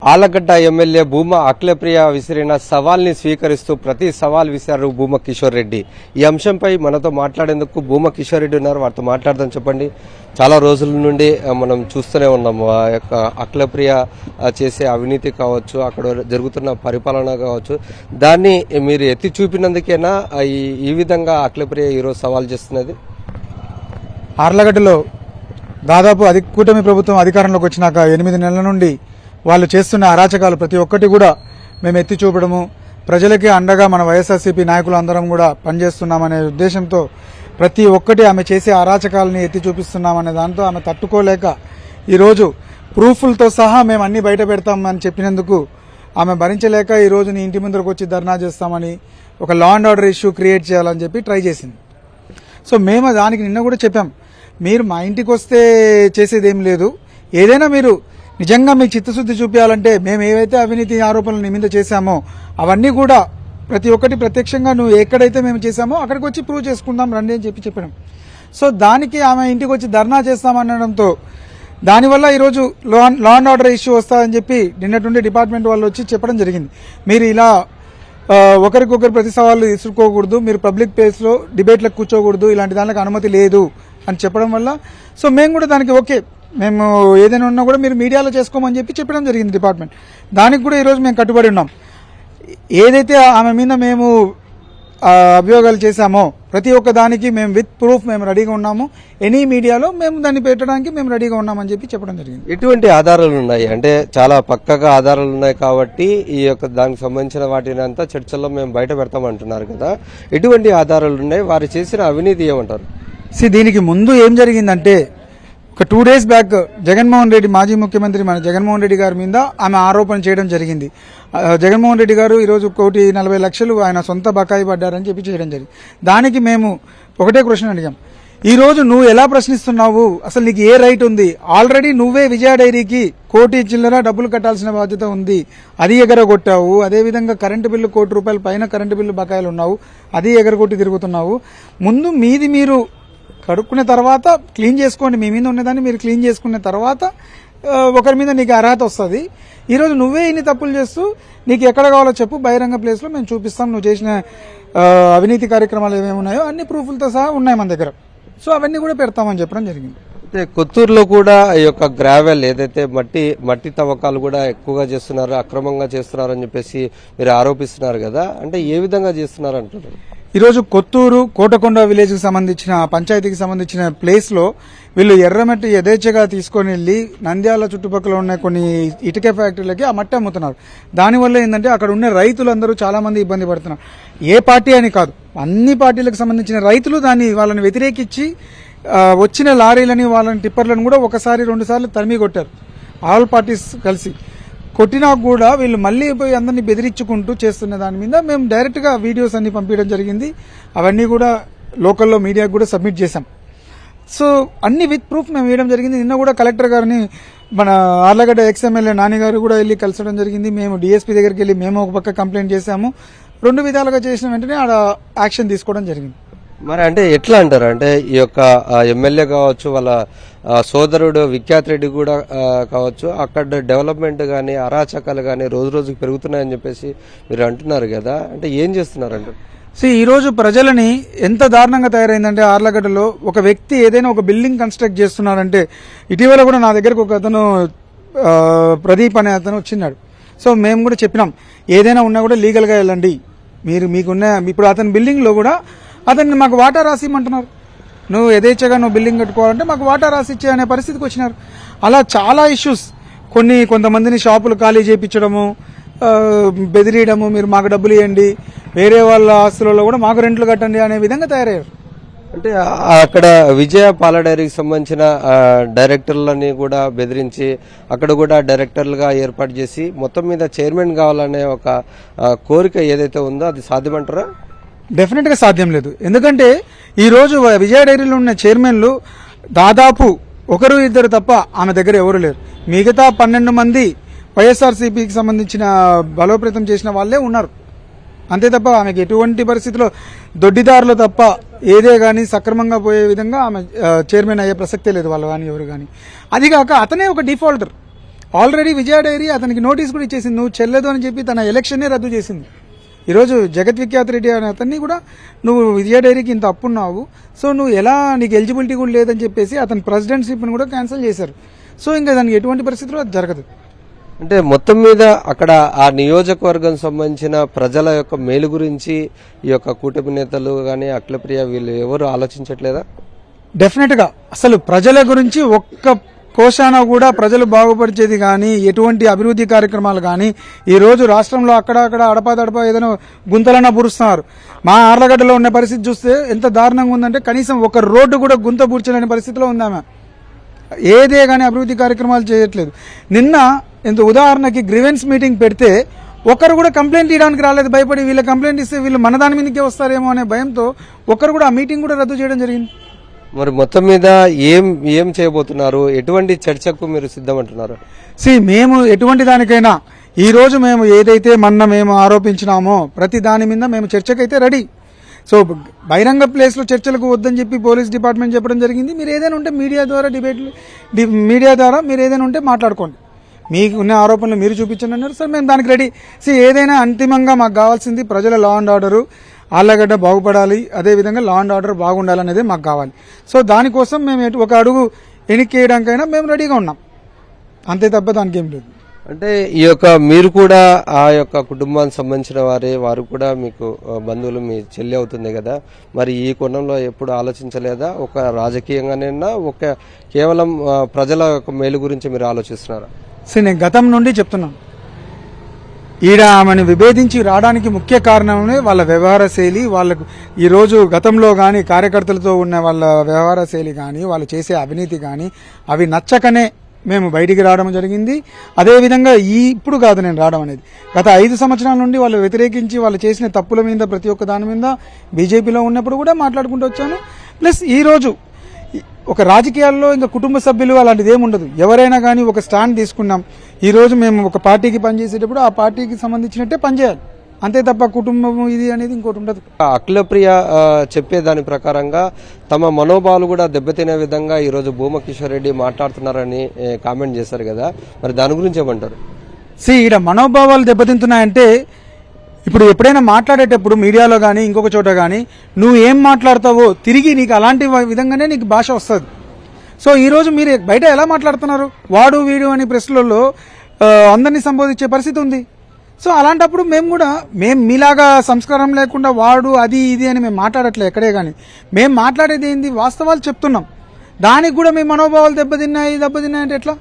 Allagadda MLA Bhuma Akhilapriya విసిరిన సవాల్ని స్వీకరిస్తూ ప్రతి సవాల్ విసిరారు భూమా కిషోర్ రెడ్డి. ఈ అంశంపై మనతో మాట్లాడేందుకు భూమా కిషోర్ రెడ్డి ఉన్నారు. వారితో మాట్లాడదాం. చెప్పండి, చాలా రోజుల నుండి మనం చూస్తూనే ఉన్నాము ఆ యొక్క అఖిలప్రియ చేసే అవినీతి కావచ్చు, అక్కడ జరుగుతున్న పరిపాలన కావచ్చు, దాన్ని మీరు ఎత్తి చూపినందుకేనా ఈ విధంగా అఖిలప్రియ ఈరోజు సవాల్ చేస్తున్నది? ఆర్లగడ్డలో దాదాపు కూటమి ప్రభుత్వం అధికారంలోకి వచ్చినాక 8 నెలల నుండి వాళ్ళు చేస్తున్న అరాచకాలు ప్రతి ఒక్కటి కూడా మేము ఎత్తి చూపడము, ప్రజలకి అండగా మన వైఎస్ఆర్సీపీ నాయకులు అందరం కూడా పనిచేస్తున్నామనే ఉద్దేశంతో ప్రతి ఒక్కటి ఆమె చేసే అరాచకాలని ఎత్తి చూపిస్తున్నామనే దాంతో ఆమె తట్టుకోలేక ఈరోజు ప్రూఫ్లతో సహా మేము అన్ని బయట పెడతామని చెప్పినందుకు ఆమె భరించలేక ఈరోజు నీ ఇంటి ముందరకు వచ్చి ధర్నా చేస్తామని, ఒక law and order issue create చేయాలని చెప్పి ట్రై చేసింది. సో మేము దానికి నిన్న కూడా చెప్పాం, మీరు మా ఇంటికి వస్తే చేసేదేం లేదు, ఏదైనా మీరు నిజంగా మీకు చిత్తశుద్ధి చూపించాలంటే మేము ఏవైతే అవినీతి ఆరోపణలు నీ మీద చేశామో అవన్నీ కూడా ప్రతి ఒక్కటి ప్రత్యక్షంగా నువ్వు ఎక్కడైతే మేము చేశామో అక్కడికి వచ్చి ప్రూవ్ చేసుకుందాం రండి అని చెప్పడం. సో దానికి ఆమె ఇంటికి వచ్చి ధర్నా చేస్తామనడంతో దానివల్ల ఈరోజు లా అండ్ ఆర్డర్ ఇష్యూ వస్తుందని చెప్పి నిన్నటి నుండి డిపార్ట్మెంట్ వాళ్ళు వచ్చి చెప్పడం జరిగింది. మీరు ఇలా ఒకరికొకరు ప్రతి సవాళ్ళు ఇసుకోకూడదు, మీరు పబ్లిక్ ప్లేస్లో డిబేట్లకు కూర్చోకూడదు, ఇలాంటి దానికి అనుమతి లేదు అని చెప్పడం వల్ల సో మేము కూడా దానికి ఓకే, మేము ఏదైనా ఉన్నా కూడా మీరు మీడియాలో చేసుకోమని చెప్పి చెప్పడం జరిగింది డిపార్ట్మెంట్. దానికి కూడా ఈరోజు మేము కట్టుబడి ఉన్నాం. ఏదైతే ఆమె మీద మేము అభియోగాలు చేశామో ప్రతి ఒక్క దానికి మేము విత్ ప్రూఫ్ మేము రెడీగా ఉన్నాము, ఎనీ మీడియాలో మేము దాన్ని పెట్టడానికి మేము రెడీగా ఉన్నామని చెప్పి చెప్పడం జరిగింది. ఎటువంటి ఆధారాలు ఉన్నాయి అంటే చాలా పక్కగా ఆధారాలు ఉన్నాయి కాబట్టి ఈ యొక్క దానికి సంబంధించిన వాటిని అంతా చర్చల్లో మేము బయట పెడతామంటున్నారు కదా, ఎటువంటి ఆధారాలు ఉన్నాయి, వారు చేసిన అవినీతి ఏమంటారు? దీనికి ముందు ఏం జరిగిందంటే ఒక 2 days బ్యాక్ జగన్మోహన్ రెడ్డి, మాజీ ముఖ్యమంత్రి మన జగన్మోహన్ రెడ్డి గారి మీద ఆమె ఆరోపణ చేయడం జరిగింది. జగన్మోహన్ రెడ్డి గారు ఈరోజు 1,40,00,000 ఆయన సొంత బకాయి పడ్డారని చెప్పి చేయడం జరిగింది. దానికి మేము ఒకటే క్వశ్చన్ అడిగాం, ఈ రోజు నువ్వు ఎలా ప్రశ్నిస్తున్నావు, అసలు నీకు ఏ రైట్ ఉంది? ఆల్రెడీ నువ్వే విజయ డైరీకి 1 కోటి చిల్లర డబ్బులు కట్టాల్సిన బాధ్యత ఉంది, అది ఎగరగొట్టావు. అదేవిధంగా కరెంటు బిల్లు 1 కోటి రూపాయల పైన కరెంటు బిల్లు బకాయిలు ఉన్నావు, అది ఎగరగొట్టి తిరుగుతున్నావు. ముందు మీది మీరు కడుక్కునే తర్వాత క్లీన్ చేసుకోండి, మీ మీద ఉన్నదాన్ని మీరు క్లీన్ చేసుకున్న తర్వాత ఒకరి మీద నీకు అర్హత వస్తుంది. ఈరోజు నువ్వే ఇన్ని తప్పులు చేస్తూ నీకు ఎక్కడ కావాలో చెప్పు, బహిరంగ ప్లేస్లో మేము చూపిస్తాం నువ్వు చేసిన అవినీతి కార్యక్రమాలు ఏమేమి ఉన్నాయో అన్ని ప్రూఫ్లతో సహా ఉన్నాయి మన దగ్గర, సో అవన్నీ కూడా పెడతామని చెప్పడం జరిగింది. అయితే కొత్తూరులో కూడా ఈ యొక్క గ్రావెల్ ఏదైతే మట్టి తవ్వకాలు కూడా ఎక్కువగా చేస్తున్నారు, అక్రమంగా చేస్తున్నారు అని చెప్పేసి మీరు ఆరోపిస్తున్నారు కదా, అంటే ఏ విధంగా చేస్తున్నారు అంటున్నారు? ఈరోజు కొత్తూరు కోటకొండ విలేజ్ కి సంబంధించిన పంచాయతీకి సంబంధించిన ప్లేస్ లో వీళ్ళు ఎర్రమట్టి యథేచ్ఛగా తీసుకొని వెళ్లి నంద్యాల చుట్టుపక్కల ఉన్న కొన్ని ఇటుక ఫ్యాక్టరీలకి ఆ మట్టి అమ్ముతున్నారు. దానివల్ల ఏంటంటే అక్కడ ఉన్న రైతులందరూ చాలా మంది ఇబ్బంది పడుతున్నారు. ఏ పార్టీ అని కాదు, అన్ని పార్టీలకు సంబంధించిన రైతులు వాళ్ళని వ్యతిరేకించి వచ్చిన లారీలని వాళ్ళని టిప్పర్లను కూడా 1-2 సార్లు తరిమి కొట్టారు. ఆల్ పార్టీస్ కలిసి కొట్టినా కూడా వీళ్ళు మళ్ళీ పోయి అందరినీ బెదిరించుకుంటూ చేస్తున్న దాని మీద మేము డైరెక్ట్ గా వీడియోస్ అన్ని పంపించడం జరిగింది. అవన్నీ కూడా లోకల్లో మీడియాకు కూడా సబ్మిట్ చేశాం. సో అన్ని విత్ ప్రూఫ్ మేము వేయడం జరిగింది. నిన్న కూడా కలెక్టర్ గారిని మన ఆర్లగడ్డ ఎక్స్ఎమ్మెల్యే నాని గారు కూడా వెళ్ళి కలిసడం జరిగింది. మేము డిఎస్పీ దగ్గరికి వెళ్ళి మేము ఒక పక్క కంప్లైంట్ చేశాము. 2 విధాలుగా చేసిన వెంటనే ఆడ యాక్షన్ తీసుకోవడం జరిగింది. మరి అంటే ఎట్లా అంటారు, అంటే ఈ యొక్క ఎమ్మెల్యే కావచ్చు, వాళ్ళ సోదరుడు విఖ్యాత్ రెడ్డి కూడా కావచ్చు, అక్కడ డెవలప్మెంట్ కానీ అరాచకాలు కానీ రోజు రోజుకి పెరుగుతున్నాయని చెప్పేసి మీరు అంటున్నారు కదా, అంటే ఏం చేస్తున్నారంటే? ఈ రోజు ప్రజలని ఎంత దారుణంగా తయారైందంటే ఆర్లగడ్డలో ఒక వ్యక్తి ఏదైనా ఒక బిల్డింగ్ కన్స్ట్రక్ట్ చేస్తున్నాడంటే, ఇటీవల కూడా నా దగ్గరకు ఒక అతను ప్రదీప్ అనే అతను వచ్చినాడు. సో మేము కూడా చెప్పినాం, ఏదైనా ఉన్నా కూడా లీగల్ గా వెళ్ళండి, మీకున్న ఇప్పుడు అతని బిల్డింగ్ లో కూడా అతన్ని మాకు వాటా రాసి ఇమ్మంటున్నారు. నువ్వు యథేచ్ఛగా నువ్వు బిల్డింగ్ కట్టుకోవాలంటే మాకు వాటా రాసి ఇచ్చే అనే పరిస్థితికి వచ్చినారు. అలా చాలా ఇష్యూస్, కొంతమందిని షాపులు ఖాళీ చేయించడము, బెదిరియడము, మీరు మాకు డబ్బులు ఇవ్వండి, వేరే వాళ్ళ ఆస్తులలో కూడా మాకు రెంట్లు కట్టండి అనే విధంగా తయారయ్యారు. అంటే అక్కడ విజయ పాల డైరీకి సంబంధించిన డైరెక్టర్లని కూడా బెదిరించి అక్కడ కూడా డైరెక్టర్లుగా ఏర్పాటు చేసి మొత్తం మీద చైర్మన్ కావాలనే ఒక కోరిక ఏదైతే ఉందో అది సాధ్యమంటారా? డెఫినెట్ గా సాధ్యం లేదు. ఎందుకంటే ఈ రోజు విజయ డైరీలో ఉన్న చైర్మన్లు దాదాపు 1-2 తప్ప ఆమె దగ్గర ఎవరు లేరు. మిగతా 12 మంది వైఎస్ఆర్సీపీకి సంబంధించిన బలోపేతం చేసిన వాళ్లే ఉన్నారు. అంతే తప్ప ఆమెకి ఎటువంటి పరిస్థితిలో దొడ్డిదారులు తప్ప ఏదే గానీ సక్రమంగా పోయే విధంగా ఆమె చైర్మన్ అయ్యే ప్రసక్తే లేదు, వాళ్ళు కానీ ఎవరు కానీ. అదిగాక అతనే ఒక డిఫాల్టర్. ఆల్రెడీ విజయ డైరీ అతనికి నోటీస్ కూడా ఇచ్చేసింది, నువ్వు చెల్లదు అని చెప్పి తన ఎలక్షన్నే రద్దు చేసింది. ఈరోజు జగత్ విఖ్యాత్ రెడ్డి అనే అతన్ని కూడా నువ్వు విజయ డైరీకి ఇంత అప్పున్నావు, సో నువ్వు ఎలా, నీకు ఎలిజిబిలిటీ కూడా లేదని చెప్పేసి అతని ప్రెసిడెంట్షిప్ని కూడా క్యాన్సిల్ చేశారు. సో ఇంకా దానికి ఎటువంటి పరిస్థితుల్లో అది జరగదు. అంటే మొత్తం మీద అక్కడ ఆ నియోజకవర్గం సంబంధించిన ప్రజల యొక్క మేలు గురించి ఈ యొక్క కూటమి నేతలు కానీ అఖిలప్రియ వీళ్ళు ఎవరు ఆలోచించట్లేదా? డెఫినెట్ గా అసలు ప్రజల గురించి ఒక్క కోశాన కూడా ప్రజలు బాగుపరిచేది కానీ ఎటువంటి అభివృద్ధి కార్యక్రమాలు కానీ ఈ రోజు రాష్ట్రంలో అక్కడక్కడ అడపాదడపా ఏదైనా గుంతలన్నా పూరుస్తున్నారు. మా ఆర్లగడ్డలో ఉన్న పరిస్థితి చూస్తే ఎంత దారుణంగా ఉందంటే కనీసం ఒక రోడ్డు కూడా గుంత పూడ్చలేని పరిస్థితిలో ఉందామె. ఏదే కానీ అభివృద్ధి కార్యక్రమాలు చేయట్లేదు. నిన్న ఎంత ఉదాహరణకి గ్రీవెన్స్ మీటింగ్ పెడితే ఒకరు కూడా కంప్లైంట్ ఇవ్వడానికి రాలేదు, భయపడి వీళ్ళ కంప్లైంట్ ఇస్తే వీళ్ళు మన దాని మీదకే వస్తారేమో అనే భయంతో ఒకరు కూడా ఆ మీటింగ్ కూడా రద్దు చేయడం జరిగింది. మరి మొత్తం మీద ఏం చేయబోతున్నారు? ఎటువంటి చర్చకు మీరు సిద్ధమంటున్నారు? మేము ఎటువంటి దానికైనా ఈ రోజు మేము ఏదైతే మేము ఆరోపించినామో ప్రతి దాని మీద మేము చర్చకైతే రెడీ. సో బహిరంగ ప్లేస్లో చర్చలకు వద్దని చెప్పి పోలీస్ డిపార్ట్మెంట్ చెప్పడం జరిగింది. మీరు ఏదైనా ఉంటే మీడియా ద్వారా మీరు ఏదైనా ఉంటే మాట్లాడుకోండి, మీకు ఉన్న ఆరోపణలు మీరు చూపించండి అన్నారు. సార్ మేము దానికి రెడీ. ఏదైనా అంతిమంగా మాకు కావాల్సింది ప్రజల లా అండ్ ఆర్డరు, ఆళ్లగడ్డ బాగుపడాలి, అదేవిధంగా లా అండ్ ఆర్డర్ బాగుండాలనేదే మాకు కావాలి. సో దానికోసం మేము ఒక అడుగు వెనక్కి వేయడానికైనా మేము రెడీగా ఉన్నాం, అంతే తప్ప దానికి ఏం లేదు. అంటే ఈ యొక్క మీరు కూడా ఆ యొక్క కుటుంబానికి సంబంధించిన వారు కూడా మీకు బంధువులు, మీ చెల్లి అవుతుంది కదా, మరి ఈ కోణంలో ఎప్పుడు ఆలోచించలేదా? ఒక రాజకీయంగానైనా కేవలం ప్రజల యొక్క మేలు గురించి మీరు ఆలోచిస్తున్నారా? నేను గతం నుండి చెప్తున్నాను, ఈడ ఆమెను విభేదించి రావడానికి ముఖ్య కారణమే వాళ్ళ వ్యవహార శైలి. వాళ్ళకు ఈరోజు గతంలో కానీ కార్యకర్తలతో ఉన్న వాళ్ళ వ్యవహార శైలి కానీ వాళ్ళు చేసే అవినీతి కానీ అవి నచ్చకనే మేము బయటికి రావడం జరిగింది. అదేవిధంగా ఇప్పుడు కాదు నేను రావడం అనేది, గత 5 సంవత్సరాల నుండి వాళ్ళు వ్యతిరేకించి వాళ్ళు చేసిన తప్పుల మీద ప్రతి ఒక్క దాని మీద బీజేపీలో ఉన్నప్పుడు కూడా మాట్లాడుకుంటూ వచ్చాను. ప్లస్ ఈ రోజు ఒక రాజకీయాల్లో ఇంకా కుటుంబ సభ్యులు అలాంటిది ఏముండదు, ఎవరైనా కానీ ఒక స్టాండ్ తీసుకున్నాం. ఈ రోజు మేము ఒక పార్టీకి పనిచేసేటప్పుడు ఆ పార్టీకి సంబంధించినట్టే పనిచేయాలి, అంతే తప్ప కుటుంబం ఇది అనేది ఇంకోటి ఉండదు. అఖిలప్రియ చెప్పేదాని ప్రకారంగా తమ మనోభావాలు కూడా దెబ్బతినే విధంగా ఈ రోజు భూమా కిషోర్ రెడ్డి మాట్లాడుతున్నారని కామెంట్ చేశారు కదా, మరి దాని గురించి ఏమంటారు? ఈడ మనోభావాలు దెబ్బతింటున్నాయంటే ఇప్పుడు ఎప్పుడైనా మాట్లాడేటప్పుడు మీడియాలో కానీ ఇంకొక చోట కానీ నువ్వు ఏం మాట్లాడతావో తిరిగి నీకు అలాంటి విధంగానే నీకు భాష వస్తుంది. సో ఈరోజు మీరు బయట ఎలా మాట్లాడుతున్నారు, వాడు వీడు అని ప్రెస్లలో అందరినీ సంబోధించే పరిస్థితి ఉంది. సో అలాంటప్పుడు మేము మీలాగా సంస్కారం లేకుండా వాడు అది ఇది అని మేము మాట్లాడట్లేదు ఎక్కడే కానీ. మేము మాట్లాడేది ఏంది, వాస్తవాలు చెప్తున్నాం. దానికి కూడా మీ మనోభావాలు దెబ్బతిన్నాయి అంటే ఎట్లా?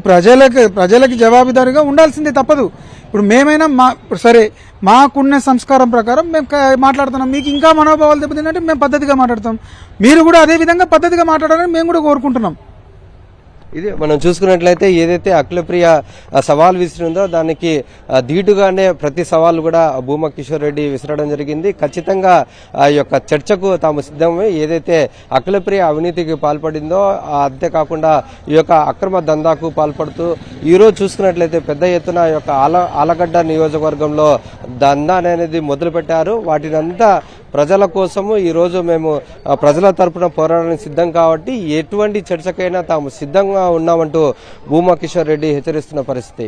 ప్రజలకి జవాబుదారీగా ఉండాల్సిందే, తప్పదు. ఇప్పుడు మేమైనా సరే మాకున్న సంస్కారం ప్రకారం మేము మాట్లాడుతున్నాం, మీకు ఇంకా మనోభావాలు దెబ్బతింటే మేము పద్ధతిగా మాట్లాడతాం, మీరు కూడా అదే విధంగా పద్ధతిగా మాట్లాడాలని మేము కూడా కోరుకుంటున్నాం. ఇది మనం చూసుకున్నట్లయితే ఏదైతే అఖిలప్రియ సవాల్ విసిరిందో దానికి ధీటుగానే ప్రతి సవాల్ కూడా భూమా కిషోర్ రెడ్డి విసరడం జరిగింది. ఖచ్చితంగా ఆ యొక్క చర్చకు తాము సిద్ధమే. ఏదైతే అఖిలప్రియ అవినీతికి పాల్పడిందో అంతేకాకుండా ఈ యొక్క అక్రమ దందాకు పాల్పడుతూ ఈ రోజు చూసుకున్నట్లయితే పెద్ద ఎత్తున ఈ యొక్క ఆలగడ్డ నియోజకవర్గంలో దందా అనేది మొదలు పెట్టారు. వాటినంతా ప్రజల కోసము ఈ రోజు మేము ప్రజల తరపున పోరాడడానికి సిద్ధం కాబట్టి ఎటువంటి చర్చకైనా తాము సిద్ధంగా ఉన్నామంటూ భూమా కిషోర్ రెడ్డి హెచ్చరిస్తున్న పరిస్థితి.